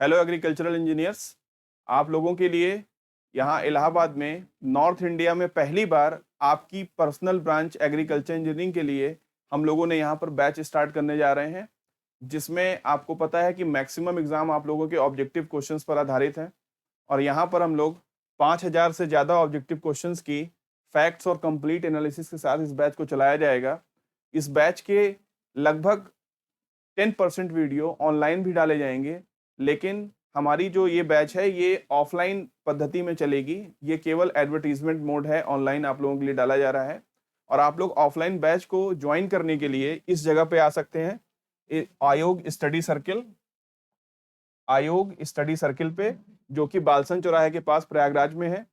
Hello agricultural engineers. आप लोगों के लिए यहाँ इलाहाबाद में नॉर्थ इंडिया में पहली बार आपकी पर्सनल ब्रांच एग्रीकल्चर इंजीनियरिंग के लिए हम लोगों ने यहाँ पर बैच स्टार्ट करने जा रहे हैं, जिसमें आपको पता है कि मैक्सिमम एग्जाम आप लोगों के ऑब्जेक्टिव क्वेश्चंस पर आधारित है। और यहाँ पर हम लोग 5000 से ज़्यादा ऑब्जेक्टिव क्वेश्चंस की फैक्ट्स और कंप्लीट एनालिसिस के साथ इस बैच को चलाया जाएगा। इस बैच के लगभग 10% वीडियो ऑनलाइन भी डाले जाएंगे, लेकिन हमारी जो ये बैच है ये ऑफलाइन पद्धति में चलेगी। ये केवल एडवर्टीजमेंट मोड है, ऑनलाइन आप लोगों के लिए डाला जा रहा है। और आप लोग ऑफलाइन बैच को ज्वाइन करने के लिए इस जगह पे आ सकते हैं, आयोग स्टडी सर्किल पे, जो कि बालसन चौराहे के पास प्रयागराज में है।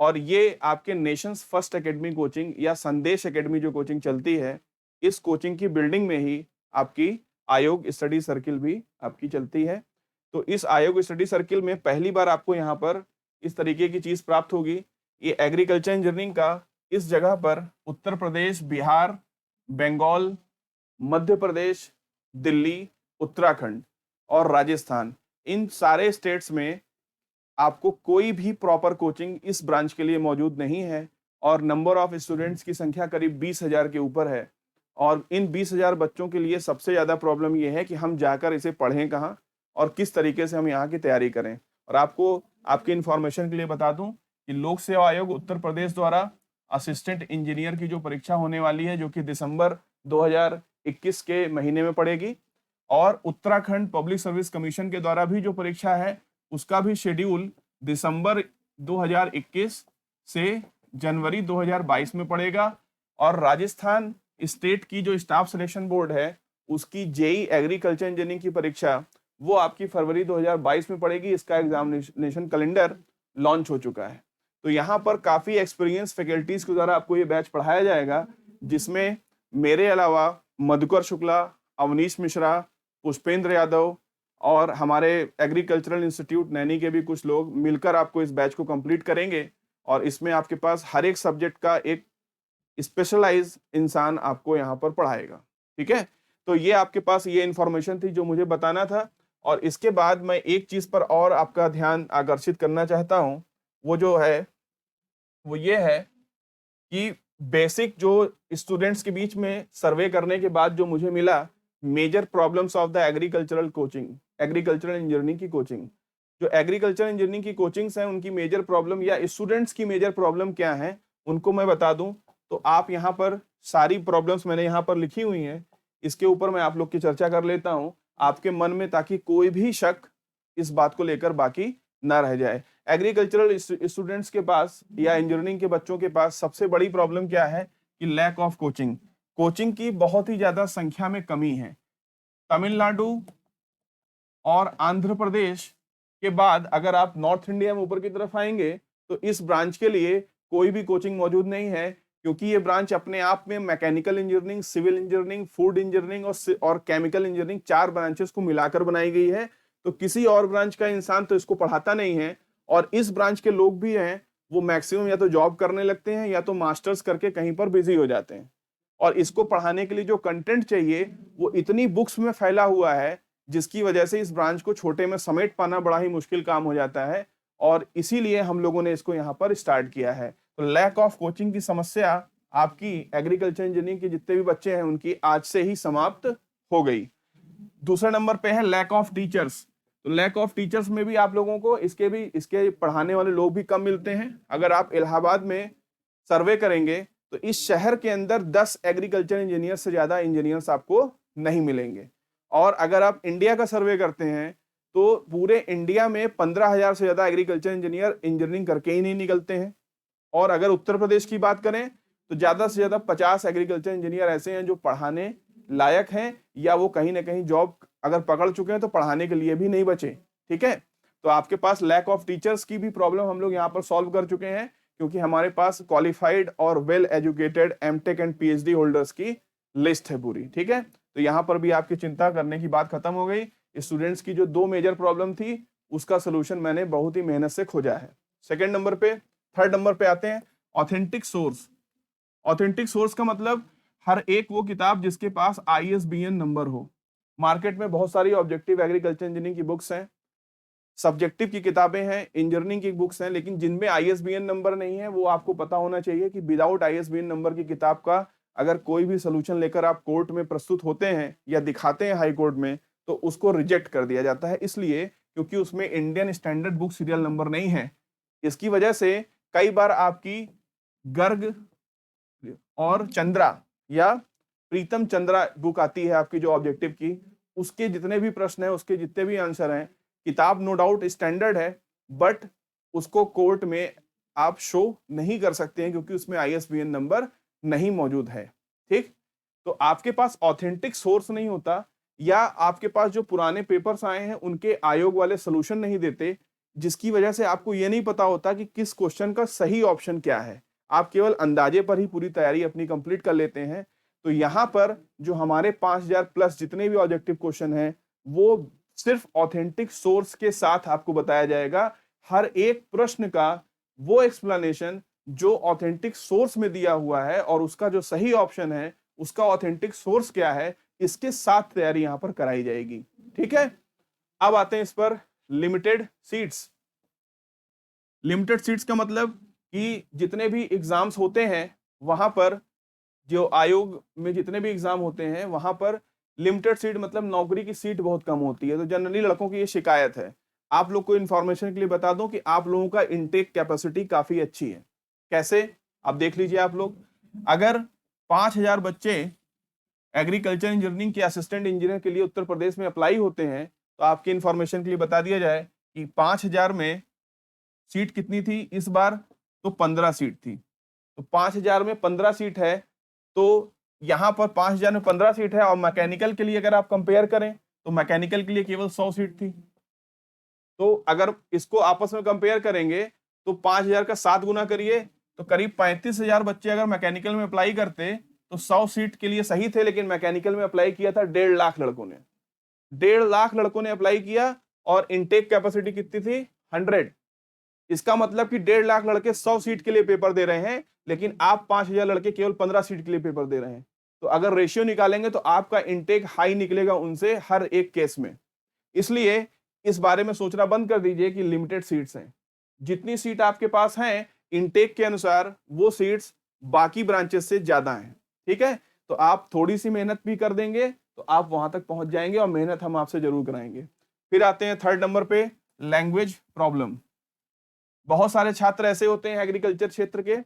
और ये आपके नेशंस फर्स्ट एकेडमी कोचिंग या संदेश एकेडमी जो कोचिंग चलती है, इस कोचिंग की बिल्डिंग में ही आपकी आयोग स्टडी सर्किल भी आपकी चलती है। तो इस आयोग स्टडी सर्किल में पहली बार आपको यहाँ पर इस तरीके की चीज प्राप्त होगी। ये एग्रीकल्चर इंजीनियरिंग का इस जगह पर उत्तर प्रदेश, बिहार, बंगाल, मध्य प्रदेश, दिल्ली, उत्तराखंड और राजस्थान, इन सारे स्टेट्स में आपको कोई भी प्रॉपर कोचिंग इस ब्रांच के लिए मौजूद नहीं है। और नंबर ऑफ स्टूडेंट्स की संख्या करीब 20,000 के ऊपर है। और इन 20,000 बच्चों के लिए सबसे ज़्यादा प्रॉब्लम ये है कि हम जाकर इसे पढ़ें कहाँ और किस तरीके से हम यहाँ की तैयारी करें। और आपको आपकी इंफॉर्मेशन के लिए बता दूं कि लोक सेवा आयोग उत्तर प्रदेश द्वारा असिस्टेंट इंजीनियर की जो परीक्षा होने वाली है, जो कि दिसंबर 2021 के महीने में पड़ेगी, और उत्तराखंड पब्लिक सर्विस कमीशन के द्वारा भी जो परीक्षा है उसका भी शेड्यूल दिसंबर 2021 से जनवरी 2022 में पड़ेगा। और राजस्थान स्टेट की जो स्टाफ सिलेक्शन बोर्ड है उसकी जेई एग्रीकल्चर इंजीनियरिंग की परीक्षा वो आपकी फरवरी 2022 में पड़ेगी। इसका एग्जामिनेशन कैलेंडर लॉन्च हो चुका है। तो यहाँ पर काफी एक्सपीरियंस फैकल्टीज के द्वारा आपको ये बैच पढ़ाया जाएगा, जिसमें मेरे अलावा मधुकर शुक्ला, अवनीश मिश्रा, पुष्पेंद्र यादव और हमारे एग्रीकल्चरल इंस्टीट्यूट नैनी के भी कुछ लोग मिलकर आपको इस बैच को कंप्लीट करेंगे। और इसमें आपके पास हर एक सब्जेक्ट का एक स्पेशलाइज इंसान आपको यहाँ पर पढ़ाएगा। ठीक है, तो ये आपके पास ये इंफॉर्मेशन थी जो मुझे बताना था। और इसके बाद मैं एक चीज पर और आपका ध्यान आकर्षित करना चाहता हूँ, वो जो है वो ये है कि बेसिक जो स्टूडेंट्स के बीच में सर्वे करने के बाद जो मुझे मिला, major problems of the agricultural coaching, agricultural engineering की कोचिंग, जो एग्रीकल्चर इंजीनियरिंग की कोचिंग्स हैं उनकी मेजर प्रॉब्लम या स्टूडेंट्स की मेजर प्रॉब्लम क्या है उनको मैं बता दूं। तो आप यहाँ पर सारी प्रॉब्लम्स मैंने यहाँ पर लिखी हुई हैं, इसके ऊपर मैं आप लोग की चर्चा कर लेता हूँ आपके मन में, ताकि कोई भी शक इस बात को लेकर बाकी ना रह जाए। एग्रीकल्चरल स्टूडेंट्स के पास या इंजीनियरिंग के बच्चों के पास सबसे बड़ी प्रॉब्लम क्या है कि लैक ऑफ कोचिंग, कोचिंग की बहुत ही ज्यादा संख्या में कमी है। तमिलनाडु और आंध्र प्रदेश के बाद अगर आप नॉर्थ इंडिया में ऊपर की तरफ आएंगे तो इस ब्रांच के लिए कोई भी कोचिंग मौजूद नहीं है, क्योंकि ये ब्रांच अपने आप में mechanical engineering, civil engineering, food engineering और केमिकल इंजीनियरिंग, चार ब्रांचेस को मिलाकर बनाई गई है। तो किसी और ब्रांच का इंसान तो इसको पढ़ाता नहीं है। और इस ब्रांच के लोग भी हैं वो मैक्सिमम या तो जॉब करने लगते हैं या तो मास्टर्स करके कहीं पर बिजी हो जाते हैं। और इसको पढ़ाने के लिए जो कंटेंट चाहिए वो इतनी बुक्स में फैला हुआ है, जिसकी वजह से इस ब्रांच को छोटे में समेट पाना बड़ा ही मुश्किल काम हो जाता है। और इसीलिए हम लोगों ने इसको यहाँ पर स्टार्ट किया है। तो लैक ऑफ कोचिंग की समस्या आपकी एग्रीकल्चर इंजीनियरिंग के जितने भी बच्चे हैं उनकी आज से ही समाप्त हो गई। दूसरे नंबर पे है लैक ऑफ टीचर्स। तो लैक ऑफ टीचर्स में भी आप लोगों को इसके पढ़ाने वाले लोग भी कम मिलते हैं। अगर आप इलाहाबाद में सर्वे करेंगे तो इस शहर के अंदर 10 एग्रीकल्चर इंजीनियर से ज्यादा इंजीनियर्स आपको नहीं मिलेंगे। और अगर आप इंडिया का सर्वे करते हैं तो पूरे इंडिया में 15,000 से ज्यादा एग्रीकल्चर इंजीनियर इंजीनियरिंग करके ही नहीं निकलते हैं। और अगर उत्तर प्रदेश की बात करें तो ज्यादा से ज्यादा 50 एग्रीकल्चर इंजीनियर ऐसे हैं जो पढ़ाने लायक हैं, या वो कहीं ना कहीं जॉब अगर पकड़ चुके हैं तो पढ़ाने के लिए भी नहीं बचे। ठीक है, तो आपके पास लैक ऑफ टीचर्स की भी प्रॉब्लम हम लोग यहाँ पर सॉल्व कर चुके हैं, क्योंकि हमारे पास क्वालिफाइड और well educated MTech and PhD holders की लिस्ट है पूरी। ठीक है, तो यहाँ पर भी आपकी चिंता करने की बात खत्म हो गई। स्टूडेंट्स की जो दो मेजर प्रॉब्लम थी उसका सोल्यूशन मैंने बहुत ही मेहनत से खोजा है। सेकेंड नंबर पे, थर्ड नंबर पे आते हैं ऑथेंटिक सोर्स। ऑथेंटिक सोर्स का मतलब हर एक वो किताब जिसके पास आईएसबीएन नंबर हो। मार्केट में बहुत सारी ऑब्जेक्टिव एग्रीकल्चर इंजीनियरिंग की बुक्स हैं, सब्जेक्टिव की किताबें हैं, इंजीनियरिंग की बुक्स हैं, लेकिन जिनमें आईएसबीएन नंबर नहीं है वो आपको पता होना चाहिए कि विदाउट आईएसबीएन नंबर की किताब का अगर कोई भी सोल्यूशन लेकर आप कोर्ट में प्रस्तुत होते हैं या दिखाते हैं हाई कोर्ट में, तो उसको रिजेक्ट कर दिया जाता है, इसलिए क्योंकि उसमें Indian standard book serial number नहीं है। इसकी वजह से कई बार आपकी गर्ग और चंद्रा या प्रीतम चंद्रा बुक आती है आपकी जो ऑब्जेक्टिव की, उसके जितने भी प्रश्न हैं, उसके जितने भी आंसर हैं, किताब नो डाउट स्टैंडर्ड है, बट उसको कोर्ट में आप शो नहीं कर सकते हैं क्योंकि उसमें आईएसबीएन नंबर नहीं मौजूद है। ठीक, तो आपके पास ऑथेंटिक सोर्स नहीं होता या आपके पास जो पुराने पेपर्स आए हैं उनके आयोग वाले सोल्यूशन नहीं देते, जिसकी वजह से आपको यह नहीं पता होता कि किस क्वेश्चन का सही ऑप्शन क्या है। आप केवल अंदाजे पर ही पूरी तैयारी अपनी कंप्लीट कर लेते हैं। तो यहां पर जो हमारे 5000 प्लस जितने भी ऑब्जेक्टिव क्वेश्चन हैं वो सिर्फ ऑथेंटिक सोर्स के साथ आपको बताया जाएगा। हर एक प्रश्न का वो एक्सप्लेनेशन जो ऑथेंटिक सोर्स में दिया हुआ है और उसका जो सही ऑप्शन है उसका ऑथेंटिक सोर्स क्या है, इसके साथ तैयारी यहां पर कराई जाएगी। ठीक है, अब आते हैं इस पर लिमिटेड सीट्स। लिमिटेड सीट्स का मतलब कि जितने भी एग्जाम्स होते हैं वहां पर, जो आयोग में जितने भी एग्जाम होते हैं वहां पर लिमिटेड सीट मतलब नौकरी की सीट बहुत कम होती है। तो जनरली लड़कों की ये शिकायत है। आप लोग को इन्फॉर्मेशन के लिए बता दूं कि आप लोगों का इनटेक कैपेसिटी काफी अच्छी है। कैसे, आप देख लीजिए। आप लोग अगर 5000 बच्चे एग्रीकल्चर इंजीनियरिंग के असिस्टेंट इंजीनियर के लिए उत्तर प्रदेश में अप्लाई होते हैं, तो आपके इन्फॉर्मेशन के लिए बता दिया जाए कि 5000 में सीट कितनी थी इस बार, तो 15 सीट थी। तो 5000 में 15 सीट है, तो यहां पर 5000 में 15 सीट है। और मैकेनिकल के लिए अगर आप कंपेयर करें तो मैकेनिकल के लिए केवल 100 सीट थी। तो अगर इसको आपस में कंपेयर करेंगे तो 5000 का 7 गुना करिए, तो करीब 35,000 बच्चे अगर मैकेनिकल में अप्लाई करते तो 100 सीट के लिए सही थे, लेकिन मैकेनिकल में अप्लाई किया था 1.5 लाख लड़कों ने। 1.5 लाख लड़कों ने अप्लाई किया और इनटेक कैपेसिटी कितनी थी, 100। इसका मतलब कि 1.5 लाख लड़के 100 सीट के लिए पेपर दे रहे हैं, लेकिन आप 5000 लड़के केवल 15 सीट के लिए पेपर दे रहे हैं। तो अगर रेशियो निकालेंगे तो आपका इनटेक हाई निकलेगा उनसे हर एक केस में। इसलिए इस बारे में सोचना बंद कर दीजिए कि लिमिटेड सीट्स हैं। जितनी सीट आपके पास हैं इनटेक के अनुसार, वो सीट्स बाकी ब्रांचेस से ज्यादा हैं। ठीक है, तो आप थोड़ी सी मेहनत भी कर देंगे तो आप वहां तक पहुंच जाएंगे, और मेहनत हम आपसे जरूर कराएंगे। फिर आते हैं थर्ड नंबर पे, लैंग्वेज प्रॉब्लम। बहुत सारे छात्र ऐसे होते हैं एग्रीकल्चर क्षेत्र के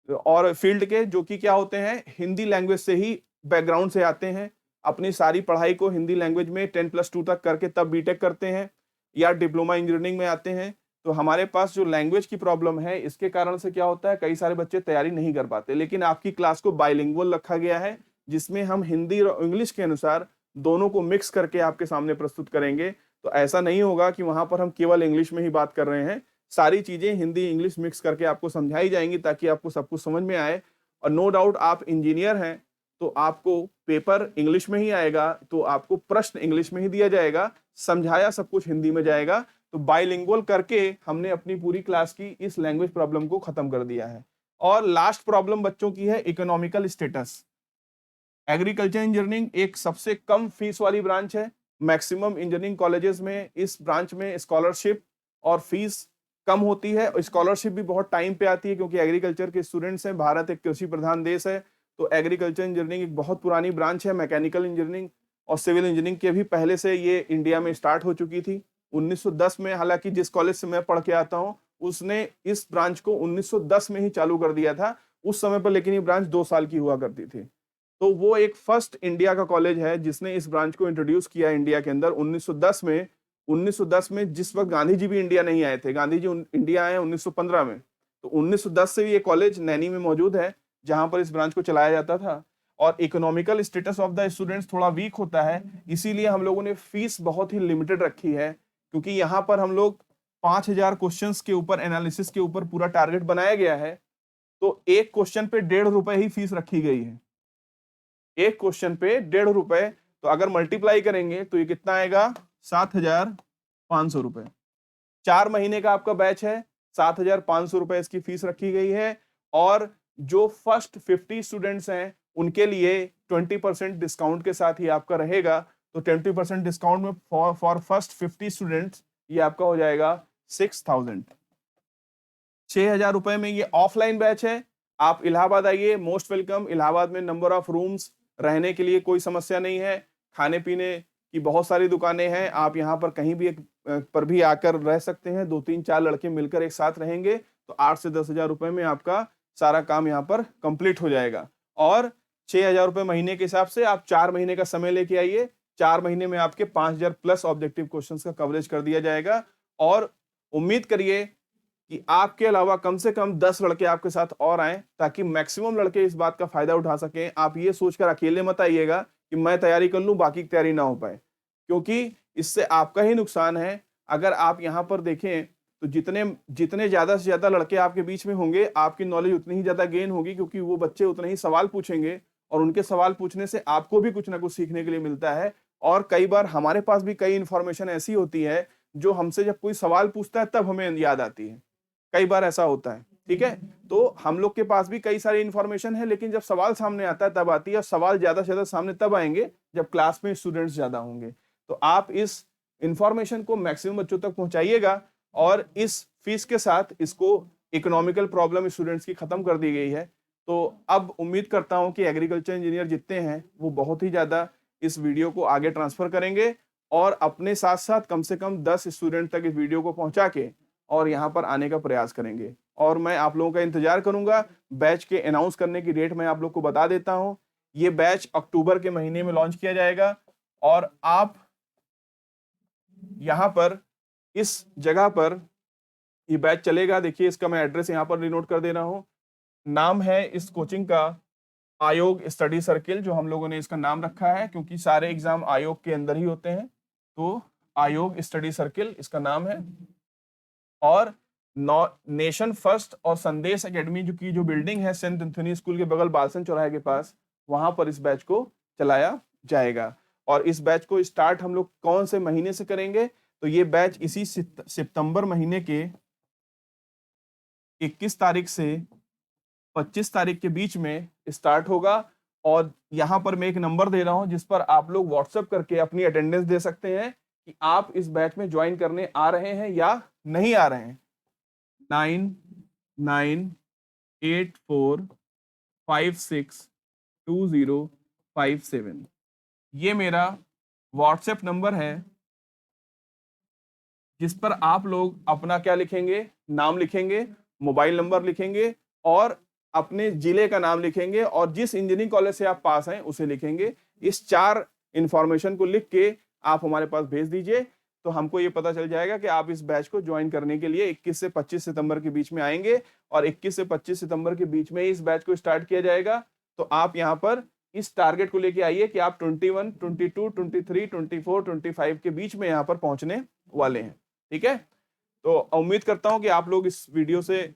और फील्ड के जो कि क्या होते हैं, हिंदी लैंग्वेज से ही बैकग्राउंड से आते हैं, अपनी सारी पढ़ाई को हिंदी लैंग्वेज में 10+2 तक करके तब बीटेक करते हैं या डिप्लोमा इंजीनियरिंग में आते हैं। तो हमारे पास जो लैंग्वेज की प्रॉब्लम है, इसके कारण से क्या होता है, कई सारे बच्चे तैयारी नहीं कर पाते। लेकिन आपकी क्लास को बाइलिंगुअल रखा गया है, जिसमें हम हिंदी और इंग्लिश के अनुसार दोनों को मिक्स करके आपके सामने प्रस्तुत करेंगे। तो ऐसा नहीं होगा कि वहां पर हम केवल इंग्लिश में ही बात कर रहे हैं, सारी चीजें हिंदी इंग्लिश मिक्स करके आपको समझाई जाएंगी ताकि आपको सब कुछ समझ में आए। और नो डाउट आप इंजीनियर हैं तो आपको पेपर इंग्लिश में ही आएगा, तो आपको प्रश्न इंग्लिश में ही दिया जाएगा, समझाया सब कुछ हिंदी में जाएगा। तो बाइलिंगुअल करके हमने अपनी पूरी क्लास की इस लैंग्वेज प्रॉब्लम को खत्म कर दिया है। और लास्ट प्रॉब्लम बच्चों की है इकोनॉमिकल स्टेटस। एग्रीकल्चर इंजीनियरिंग एक सबसे कम फीस वाली ब्रांच है। मैक्सिमम इंजीनियरिंग कॉलेजेस में इस ब्रांच में स्कॉलरशिप और फीस कम होती है, और स्कॉलरशिप भी बहुत टाइम पे आती है क्योंकि एग्रीकल्चर के स्टूडेंट्स हैं। भारत एक कृषि प्रधान देश है, तो एग्रीकल्चर इंजीनियरिंग एक बहुत पुरानी ब्रांच है। मैकेनिकल इंजीनियरिंग और सिविल इंजीनियरिंग के भी पहले से ये इंडिया में स्टार्ट हो चुकी थी 1910 में। हालांकि जिस कॉलेज से मैं पढ़ के आता हूँ उसने इस ब्रांच को 1910 में ही चालू कर दिया था उस समय पर, लेकिन ये ब्रांच 2 साल की हुआ करती थी। तो वो एक फर्स्ट इंडिया का कॉलेज है जिसने इस ब्रांच को इंट्रोड्यूस किया इंडिया के अंदर 1910 में। 1910 में जिस वक्त गांधी जी भी इंडिया नहीं आए थे, गांधी जी इंडिया आए 1915 में। तो 1910 से भी ये कॉलेज नैनी में मौजूद है जहां पर इस ब्रांच को चलाया जाता था। और economical status of the students थोड़ा वीक होता है, इसीलिए हम लोगों ने फीस बहुत ही लिमिटेड रखी है, क्योंकि यहाँ पर हम लोग 5000 क्वेश्चंस के ऊपर एनालिसिस के ऊपर पूरा टारगेट बनाया गया है। तो एक क्वेश्चन पे 1.5 रुपए ही फीस रखी गई है। एक क्वेश्चन पे 1.5 रुपए, तो अगर मल्टीप्लाई करेंगे तो ये कितना आएगा, 7,500 रुपए। 4 महीने का आपका बैच है, 7,500 रुपए इसकी फीस रखी गई है। और जो फर्स्ट 50 स्टूडेंट्स हैं उनके लिए 20% डिस्काउंट के साथ ही आपका रहेगा। तो 20% डिस्काउंट में फॉर फर्स्ट 50 स्टूडेंट्स ये आपका हो जाएगा 6000। 6000 रुपए में ये ऑफलाइन बैच है। आप इलाहाबाद आइए, मोस्ट वेलकम। इलाहाबाद में नंबर ऑफ रूम्स, रहने के लिए कोई समस्या नहीं है, खाने पीने की बहुत सारी दुकानें हैं। आप यहाँ पर कहीं भी पर भी आकर रह सकते हैं। 2-3-4 लड़के मिलकर एक साथ रहेंगे तो 8 से 10,000 रुपए में आपका सारा काम यहाँ पर कंप्लीट हो जाएगा। और 6,000 रुपए महीने के हिसाब से आप 4 महीने का समय लेके आइए। 4 महीने में आपके 5,000 प्लस ऑब्जेक्टिव क्वेश्चंस का कवरेज कर दिया जाएगा। और उम्मीद करिए कि आपके अलावा कम से कम 10 लड़के आपके साथ और आए, ताकि मैक्सिमम लड़के इस बात का फायदा उठा सकें। आप ये सोचकर अकेले मत आइएगा कि मैं तैयारी कर लूं बाकी की तैयारी ना हो पाए, क्योंकि इससे आपका ही नुकसान है। अगर आप यहाँ पर देखें तो जितने जितने ज्यादा से ज्यादा लड़के आपके बीच में होंगे, आपकी नॉलेज उतनी ही ज्यादा गेन होगी, क्योंकि वो बच्चे उतने ही सवाल पूछेंगे और उनके सवाल पूछने से आपको भी कुछ ना कुछ सीखने के लिए मिलता है। और कई बार हमारे पास भी कई इंफॉर्मेशन ऐसी होती है जो हमसे जब कोई सवाल पूछता है तब हमें याद आती है। कई बार ऐसा होता है, ठीक है। तो हम लोग के पास भी कई सारी इंफॉर्मेशन है, लेकिन जब सवाल सामने आता है तब आती है। सवाल ज्यादा से ज्यादा सामने तब आएंगे जब क्लास में स्टूडेंट्स ज्यादा होंगे। तो आप इस इंफॉर्मेशन को मैक्सिमम बच्चों तक पहुंचाइएगा। और इस फीस के साथ इसको इकोनॉमिकल प्रॉब्लम स्टूडेंट्स की खत्म कर दी गई है। तो अब उम्मीद करता हूं कि एग्रीकल्चर इंजीनियर जितने हैं वो बहुत ही ज्यादा इस वीडियो को आगे ट्रांसफर करेंगे और अपने साथ साथ कम से कम 10 स्टूडेंट तक इस वीडियो को पहुंचा के और यहाँ पर आने का प्रयास करेंगे। और मैं आप लोगों का इंतजार करूंगा। बैच के अनाउंस करने की डेट मैं आप लोग को बता देता हूं। ये बैच अक्टूबर के महीने में लॉन्च किया जाएगा। और आप यहाँ पर इस जगह पर ये बैच चलेगा। देखिए, इसका मैं एड्रेस यहाँ पर रिनोट कर दे रहा हूँ। नाम है इस कोचिंग का आयोग स्टडी सर्किल, जो हम लोगों ने इसका नाम रखा है क्योंकि सारे एग्जाम आयोग के अंदर ही होते हैं। तो आयोग स्टडी सर्किल इसका नाम है। और नेशन फर्स्ट और संदेश एकेडमी जो बिल्डिंग है सेंट एंथोनी स्कूल के बगल बालसन चौराहे के पास, वहां पर इस बैच को चलाया जाएगा। और इस बैच को स्टार्ट हम लोग कौन से महीने से करेंगे? तो ये बैच इसी सितंबर महीने के 21 तारीख से 25 तारीख के बीच में स्टार्ट होगा। और यहाँ पर मैं एक नंबर दे रहा हूं जिस पर आप लोग व्हाट्सएप करके अपनी अटेंडेंस दे सकते हैं कि आप इस बैच में ज्वाइन करने आ रहे हैं या नहीं आ रहे हैं। 9984562057 ये मेरा व्हाट्सएप नंबर है, जिस पर आप लोग अपना क्या लिखेंगे, नाम लिखेंगे, मोबाइल नंबर लिखेंगे और अपने जिले का नाम लिखेंगे और जिस इंजीनियरिंग कॉलेज से आप पास हैं उसे लिखेंगे। इस 4 इंफॉर्मेशन को लिख के आप हमारे पास भेज दीजिए, तो हमको ये पता चल जाएगा कि आप इस बैच को ज्वाइन करने के लिए 21 से 25 सितंबर के बीच में आएंगे। और 21 से 25 सितंबर के बीच में इस बैच को स्टार्ट किया जाएगा। तो आप यहाँ पर इस टारगेट को लेके आइए कि आप 21, 22, 23, 24, 25 के बीच में यहाँ पर पहुंचने वाले हैं। ठीक है, तो उम्मीद करता हूं कि आप लोग इस वीडियो से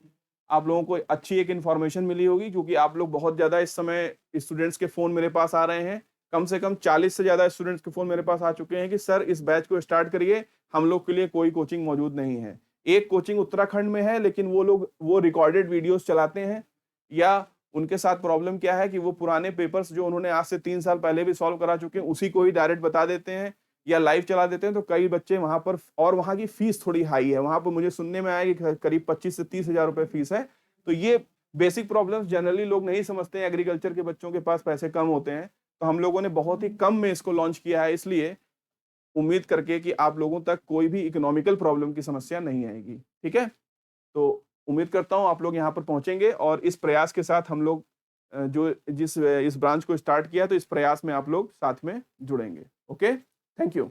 आप लोगों को अच्छी एक इन्फॉर्मेशन मिली होगी, क्योंकि आप लोग बहुत ज्यादा इस समय स्टूडेंट्स के फोन मेरे पास आ रहे हैं। कम से कम 40 से ज्यादा स्टूडेंट्स के फोन मेरे पास आ चुके हैं कि सर इस बैच को स्टार्ट करिए, हम लोग के लिए कोई कोचिंग मौजूद नहीं है। एक कोचिंग उत्तराखंड में है, लेकिन वो लोग वो रिकॉर्डेड वीडियोस चलाते हैं, या उनके साथ प्रॉब्लम क्या है कि वो पुराने पेपर्स जो उन्होंने आज से 3 साल पहले भी सॉल्व करा चुके हैं उसी को ही डायरेक्ट बता देते हैं या लाइव चला देते हैं। तो कई बच्चे वहां पर, और वहां की फीस थोड़ी हाई है, वहां पर मुझे सुनने में आया कि करीब 25 से 30 हजार रुपए फीस है। तो ये बेसिक प्रॉब्लम्स जनरली लोग नहीं समझते हैं। एग्रीकल्चर के बच्चों के पास पैसे कम होते हैं, तो हम लोगों ने बहुत ही कम में इसको लॉन्च किया है, इसलिए उम्मीद करके कि आप लोगों तक कोई भी इकोनॉमिकल प्रॉब्लम की समस्या नहीं आएगी। ठीक है, तो उम्मीद करता हूं आप लोग यहाँ पर पहुंचेंगे और इस प्रयास के साथ हम लोग इस ब्रांच को स्टार्ट किया, तो इस प्रयास में आप लोग साथ में जुड़ेंगे। Okay, thank you.